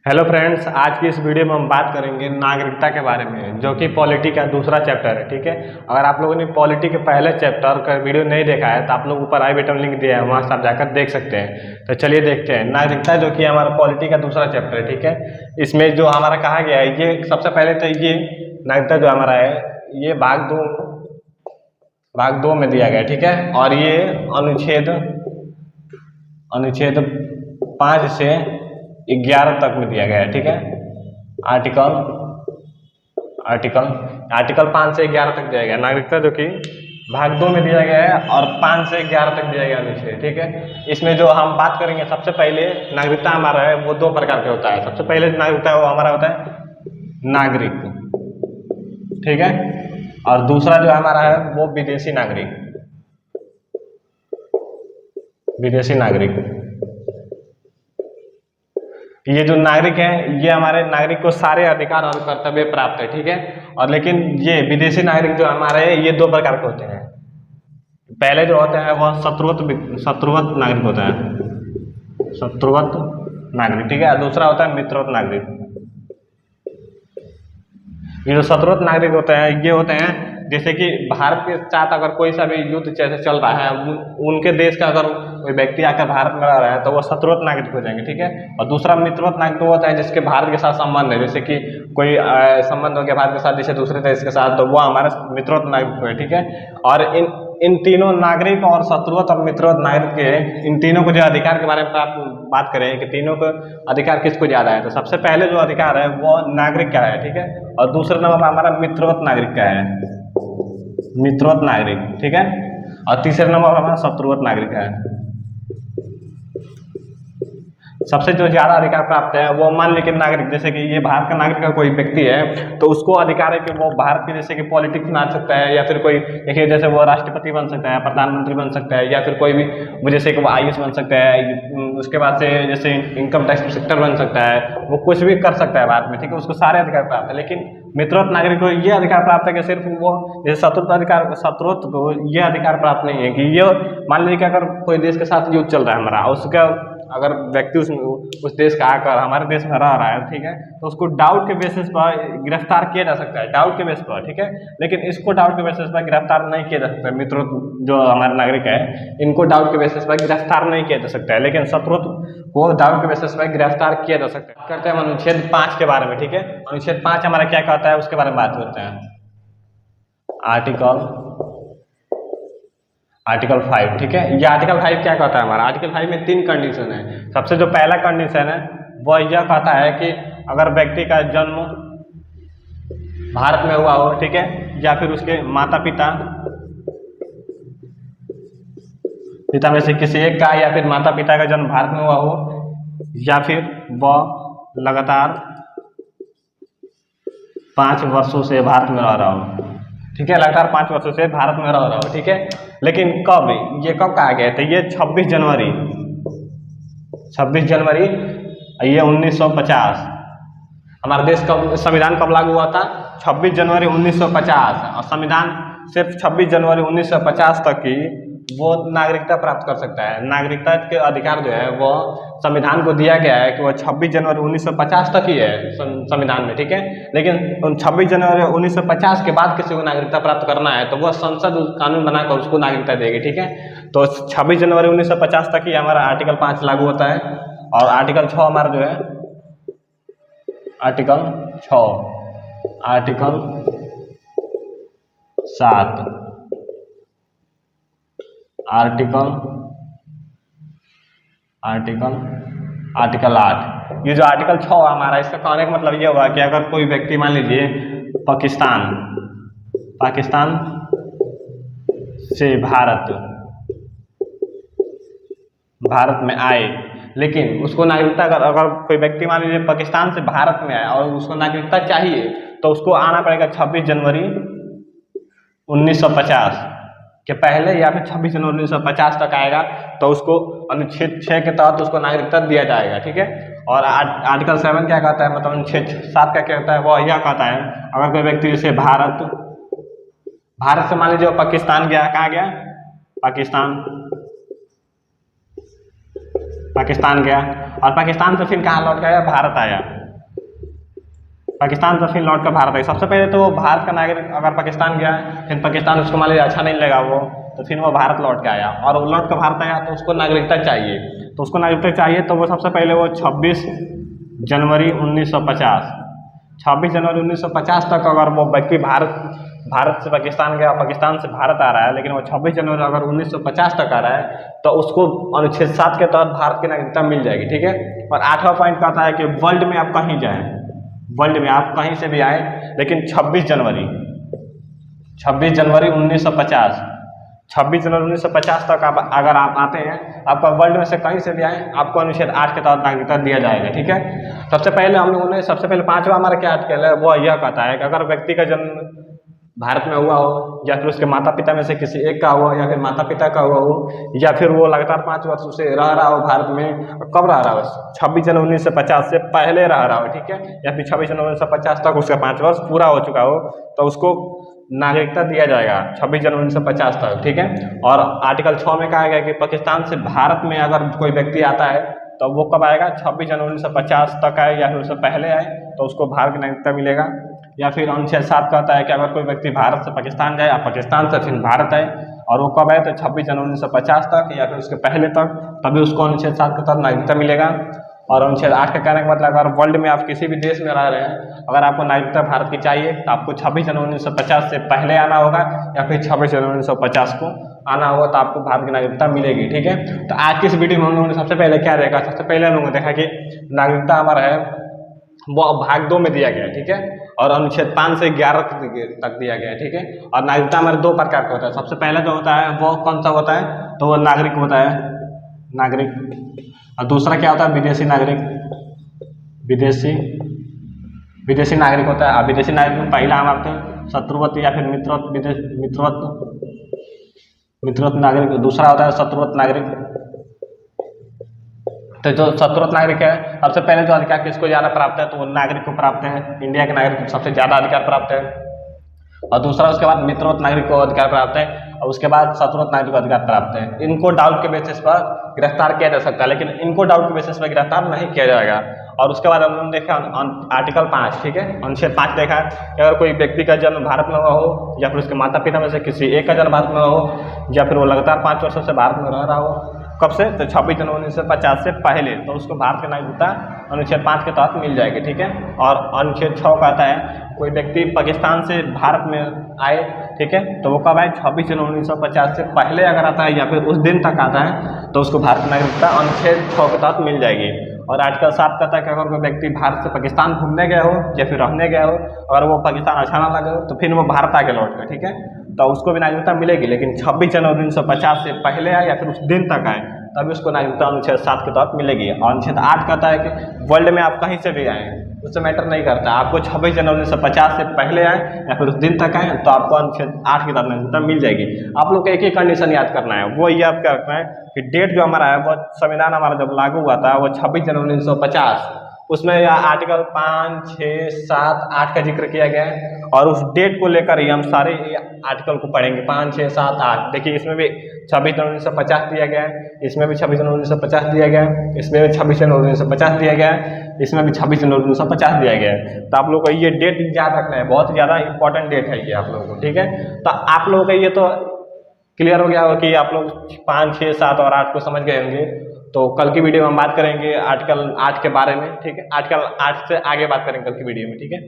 Hello friends, आज की इस वीडियो में हम बात करेंगे नागरिकता के बारे में, जो कि पॉलिटी का दूसरा चैप्टर है। ठीक है, अगर आप लोगों ने पॉलिटी के पहले चैप्टर का वीडियो नहीं देखा है तो आप लोग ऊपर आई बटन लिंक दिया है, वहां से आप जाकर देख सकते हैं। तो चलिए देखते हैं नागरिकता, जो कि हमारा पॉलिटी का दूसरा चैप्टर है। ठीक है, इसमें जो हमारा कहा गया है, ये सबसे पहले तो ये नागरिकता जो हमारा है, ये भाग दो में दिया गया है। ठीक है, और ये अनुच्छेद अनुच्छेद 5 से 11 तक में दिया गया है। ठीक है, आर्टिकल आर्टिकल आर्टिकल 5 से 11 तक दिया गया है नागरिकता, जो कि भाग 2 में दिया गया है, और 5 से 11 तक दिया गया अनुच्छेद। ठीक है, इसमें जो हम बात करेंगे, सबसे पहले नागरिकता हमारा है वो 2 प्रकार का होता है। सबसे पहले नागरिकता वो हमारा होता है नागरिक, ठीक है, और दूसरा जो हमारा है वो विदेशी नागरिक। ये जो नागरिक है, ये हमारे नागरिक को सारे अधिकार और कर्तव्य प्राप्त है। ठीक है, और लेकिन ये विदेशी नागरिक जो हमारे हैं, ये 2 प्रकार के होते हैं। पहले जो होता है वह शत्रुवत नागरिक होता है, शत्रुवत नागरिक। ठीक है, और दूसरा होता है मित्रवत नागरिक। ये जो शत्रुवत नागरिक होते हैं, ये होते हैं जैसे कि भारत के साथ अगर कोई सा भी युद्ध जैसे चल रहा है, उनके देश का अगर कोई व्यक्ति आकर भारत में रह रहा है तो वो शत्रुवत नागरिक हो जाएंगे। ठीक है, और दूसरा मित्रवत नागरिक होता है जिसके भारत के साथ संबंध है, जैसे कि कोई संबंध हो गया भारत के साथ जैसे दूसरे देश के साथ, तो वो हमारा मित्रवत नागरिक है। ठीक है, और इन तीनों नागरिक और शत्रुवत और मित्रवत नागरिक के इन तीनों को जो अधिकार के बारे में आप बात करें कि तीनों को अधिकार किसको ज्यादा है, तो सबसे पहले जो अधिकार है वो नागरिक का है। ठीक है, और दूसरा नंबर हमारा मित्रवत नागरिक का है, मित्रवत नागरिक। ठीक है, और तीसरे नंबर हमारा शत्रुवत नागरिक है। सबसे जो ज्यादा अधिकार प्राप्त है वो मान लीजिए नागरिक, जैसे कि ये भारत का नागरिक का कोई व्यक्ति है तो उसको अधिकार है कि वो भारत के जैसे कि पॉलिटिक्स में आ सकता है, या फिर कोई देखिए जैसे वो राष्ट्रपति बन सकता है, प्रधानमंत्री बन सकता है, या फिर कोई भी जैसे कि वो IAS बन सकता है। उसके बाद से जैसे इनकम टैक्स इंस्पेक्टर बन सकता है, वो कुछ भी कर सकता है भारत में। ठीक है, उसको सारे अधिकार प्राप्त है। लेकिन मित्रवत नागरिक को ये अधिकार प्राप्त है कि सिर्फ वो जैसे शत्रुत्व को ये अधिकार प्राप्त नहीं है कि ये मान लीजिए कि अगर कोई देश के साथ युद्ध चल रहा है हमारा, उसका अगर व्यक्ति उस देश का आकर हमारे देश में रह रहा है, ठीक है, तो उसको डाउट के बेसिस पर गिरफ्तार किया जा सकता है, डाउट के बेसिस पर। ठीक है, लेकिन इसको डाउट के बेसिस पर गिरफ्तार नहीं किया जा सकता। मित्र जो हमारे नागरिक है, इनको डाउट के बेसिस पर गिरफ्तार नहीं किया जा सकता है, लेकिन शत्रुत्व को डाउट के बेसिस पर गिरफ्तार किया जा सकता है। करते हैं अनुच्छेद 5 के बारे में। ठीक है, अनुच्छेद 5 हमारा क्या कहता है उसके बारे में बात करते हैं। आर्टिकल 5। ठीक है, ये आर्टिकल 5 क्या कहता है हमारा, आर्टिकल 5 में 3 कंडीशन है। सबसे जो पहला कंडीशन है वह यह कहता है कि अगर व्यक्ति का जन्म भारत में हुआ हो, ठीक है, या फिर उसके माता पिता में से किसी एक का, या फिर माता पिता का जन्म भारत में हुआ हो, या फिर वह लगातार 5 वर्षों से भारत में रह रहा हो। ठीक है, लगातार 5 वर्षों से भारत में रह रहा हो। ठीक है, लेकिन ये कब कहा गया था, ये 26 जनवरी ये 1950। हमारा देश का संविधान कब लागू हुआ था, 26 जनवरी 1950, और संविधान सिर्फ 26 जनवरी 1950 तक ही वो नागरिकता प्राप्त कर सकता है। नागरिकता के अधिकार जो है वो संविधान को दिया गया है कि वो 26 जनवरी 1950 तक ही है संविधान में। ठीक है, लेकिन 26 जनवरी 1950 के बाद किसी को नागरिकता प्राप्त करना है तो वह संसद कानून बनाकर उसको नागरिकता देगी। ठीक है, तो 26 जनवरी 1950 तक ही हमारा आर्टिकल 5 लागू होता है। और आर्टिकल 6 हमारा जो है, आर्टिकल 7, आर्टिकल 8। ये जो आर्टिकल 6 हमारा, इसका कहने का मतलब ये हुआ कि अगर कोई व्यक्ति मान लीजिए पाकिस्तान से भारत में आए, लेकिन उसको नागरिकता अगर कोई व्यक्ति मान लीजिए पाकिस्तान से भारत में आए और उसको नागरिकता चाहिए, तो उसको आना पड़ेगा 26 जनवरी 1950 के पहले, या फिर 26 जनवरी 1950 तक आएगा तो उसको अनुच्छेद 6 के तहत उसको नागरिकता दिया जाएगा। ठीक है, और आर्टिकल 7 क्या कहता है, मतलब अनुच्छेद 7 क्या कहता है, वह यह कहता है अगर कोई व्यक्ति जैसे भारत से मान लीजिए पाकिस्तान गया, कहाँ गया, पाकिस्तान, पाकिस्तान गया, और पाकिस्तान से फिर कहाँ लौट के आया, भारत आया। पाकिस्तान से फिर लौट कर भारत आया। सबसे पहले तो वो भारत का नागरिक अगर पाकिस्तान गया, फिर पाकिस्तान उसको मान लीजिए अच्छा नहीं लगा वो, तो फिर वो भारत लौट के आया, और वो लौट कर भारत आया तो उसको नागरिकता चाहिए। तो उसको नागरिकता चाहिए तो वो सबसे पहले वो 26 जनवरी 1950 तक अगर वो व्यक्ति भारत से पाकिस्तान गया, पाकिस्तान से भारत आ रहा है, लेकिन वो 26 जनवरी अगर 1950 तक आ रहा है तो उसको अनुच्छेद 7 के तहत भारत की नागरिकता मिल जाएगी, ठीक है। और 8वां पॉइंट कहता है कि वर्ल्ड में आप कहीं जाएं, वर्ल्ड में आप कहीं से भी आए, लेकिन 26 जनवरी 1950 तक आप अगर आप आते हैं, आपका वर्ल्ड में से कहीं से भी आए, आपको अनुच्छेद 8 के तहत नागरिकता दिया जाएगा, ठीक है। सबसे पहले हम लोगों ने 5वां हमारा क्या आर्टिकल है, वो यह कहता है कि अगर व्यक्ति का जन्म भारत में हुआ हो, या फिर उसके माता पिता में से किसी एक का हुआ, या फिर माता पिता का हुआ हो, या फिर वो लगातार 5 वर्ष से रह रहा हो भारत में, कब रह रहा हो, 26 जनवरी 1950 से पहले रह रहा हो, ठीक है, या फिर 26 जनवरी 1950 तक उसका 5 वर्ष पूरा हो चुका हो, तो उसको नागरिकता दिया जाएगा 26 जनवरी 1950 तक, ठीक है। और आर्टिकल 6 में कहा गया कि पाकिस्तान से भारत में अगर कोई व्यक्ति आता है तो वो कब आएगा, 26 जनवरी 1950 तक आए या फिर उससे पहले आए तो उसको भारत की नागरिकता मिलेगा। या फिर अनुच्छेद 7 कहता है कि अगर कोई व्यक्ति भारत से पाकिस्तान जाए या पाकिस्तान से फिर भारत आए और वो कब आए तो 26 जनवरी 1950 तक या फिर उसके पहले तक, तभी उसको अनुच्छेद 7 के तहत नागरिकता मिलेगा। और अनुच्छेद 8 का कहने का मतलब अगर वर्ल्ड में आप किसी भी देश में रह रहे हैं, अगर आपको नागरिकता भारत की चाहिए तो आपको 26 जनवरी 1950 से पहले आना होगा, या फिर 26 जनवरी 1950 को आना होगा तो आपको भारत की नागरिकता मिलेगी, ठीक है। तो आज की इस वीडियो में हम लोगों ने सबसे पहले क्या देखा, सबसे पहले हम लोगों ने देखा कि नागरिकता हमारा है वो भाग 2 में दिया गया है, ठीक है, और अनुच्छेद 5 से 11 तक दिया गया है, ठीक है। और नागरिकता हमारे 2 प्रकार का होता है। सबसे पहला जो होता है वो कौन सा होता है, तो वो नागरिक होता है, नागरिक। और दूसरा क्या होता है, विदेशी नागरिक, विदेशी नागरिक होता है। विदेशी नागरिक में पहला हम आपके शत्रुवत या फिर मित्रवत नागरिक, दूसरा होता है शत्रुवत नागरिक। तो जो शत्रुवत नागरिक है, सबसे पहले जो अधिकार किसको ज़्यादा प्राप्त है, तो वो नागरिक को प्राप्त है, इंडिया के नागरिक को सबसे ज़्यादा अधिकार प्राप्त है। और दूसरा उसके बाद मित्रवत नागरिक को अधिकार प्राप्त है, और उसके बाद शत्रुवत नागरिक को अधिकार प्राप्त है। इनको डाउट के बेसिस पर गिरफ्तार किया जा सकता है, लेकिन इनको डाउट के बेसिस पर गिरफ्तार नहीं किया जाएगा। और उसके बाद हम लोगों ने देखा आर्टिकल 5, ठीक है, अनुच्छेद 5 देखा है कि अगर कोई व्यक्ति का जन्म भारत में हुआ हो, या फिर उसके माता पिता में से किसी एक का जन्म भारत में हो, या फिर वो लगातार 5 वर्षों से भारत में रह रहा हो, कब से, तो 26 जनवरी 1950 से पहले, तो उसको भारत की नागरिकता अनुच्छेद 5 के तहत मिल जाएगी, ठीक है। और अनुच्छेद 6 कहता है कोई व्यक्ति पाकिस्तान से भारत में आए, ठीक है, तो वो कब आए, 26 जनवरी 1950 से पहले अगर आता है या फिर उस दिन तक आता है तो उसको भारत की नागरिकता अनुच्छेद 6 के तहत मिल जाएगी। और आर्टिकल 7 कहता है कि अगर कोई व्यक्ति भारत से पाकिस्तान घूमने गया हो या फिर रहने गया हो, अगर वो पाकिस्तान अच्छा ना लगे हो तो फिर वो भारत आके लौट कर, ठीक है, तो उसको भी नागरिकता मिलेगी, लेकिन 26 जनवरी 1950 से पहले आए या फिर उस दिन तक आए तभी उसको नागरिकता अनुच्छेद 7 के तहत मिलेगी। और अनुच्छेद 8 कहता है कि वर्ल्ड में आप कहीं से भी आए, उससे मैटर नहीं करता, आपको 26 जनवरी 1950 से पहले आए या फिर उस दिन तक आए तो आपको अनुच्छेद 8 की तहत नागरिकता मिल जाएगी। आप लोग को एक ही कंडीशन याद करना है, वो याद करना है कि डेट जो हमारा है वो संविधान हमारा जब लागू हुआ था वो 26 जनवरी 1950, उसमें आर्टिकल 5, 6, 7, 8 का जिक्र किया गया है। और उस डेट को लेकर ही हम सारे आर्टिकल को पढ़ेंगे, 5, 6, 7, 8। देखिए इसमें भी 26 जनवरी 1950 दिया गया है, इसमें भी 26 जनवरी 1950 दिया गया है, इसमें भी 26 जनवरी 1950 दिया गया है, इसमें भी 26 जनवरी 1950 दिया गया है। तो आप लोगों को ये डेट याद रखना है, बहुत ज़्यादा इंपॉर्टेंट डेट है ये आप लोगों को, ठीक है। तो आप लोगों का ये तो क्लियर हो गया होगा कि आप लोग 5, 6, 7 और 8 को समझ गए होंगे। तो कल की वीडियो में हम बात करेंगे आर्टिकल 8 के बारे में, ठीक है, आर्टिकल 8 से आगे बात करेंगे कल की वीडियो में, ठीक है।